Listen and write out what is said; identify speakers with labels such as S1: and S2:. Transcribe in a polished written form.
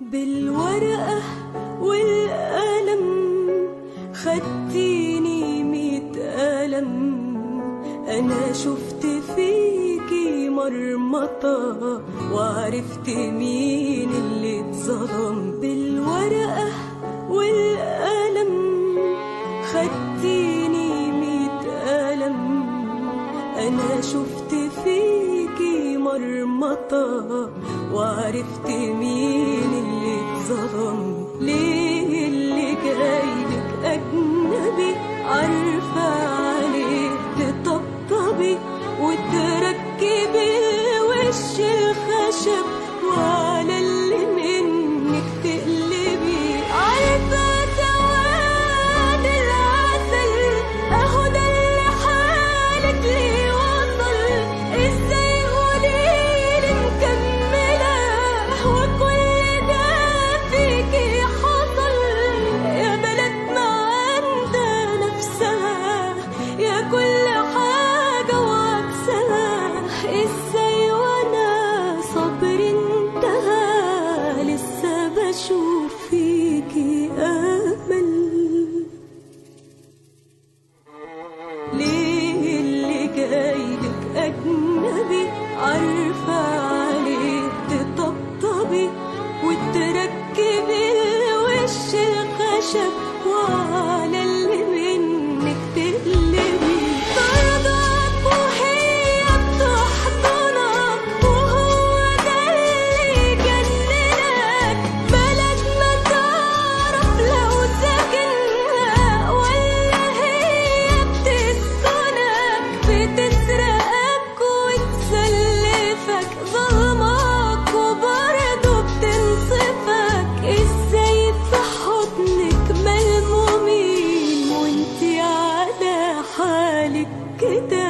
S1: بالورقة والقلم خدتيني 100 قلم، أنا شفت فيكي مرمطة وعرفت مين اللي اتظلم. بالورقة والقلم خدتيني 100 قلم، أنا شفت فيكي مرمطة وعرفت مين اللي اتظلم. ليه اللي جايلك أجنبي عارفة عليه تطبطبي وتركبي وش الخشب وعلى اللي منك تقلبي. عارفة سواد العسل أهو ده اللي حالك ليه وصل. ازاي قوليلي مكملة وكل ده فيكي حصل؟ يا بلد ما عندها نفسها، يا كل حاجة وعكسها. ازاي وانا صبري انتهى لسه بشوف فيكي امل؟ ليه اللي جايلك أجنبي عارفة عليه تطبطبي وتركبي وش الخشب وعلى اللي منك تقلبي. طردك وهي بتحضنك وهو ده اللي يجننك. بلد ما تعرف لو ساكنها ولا هي بتسكنك، بتسرقك وتسلفك، ظلمك وبرضه بتنصفك. ازاي في حضنك ملمومين وانتي على حالك كده؟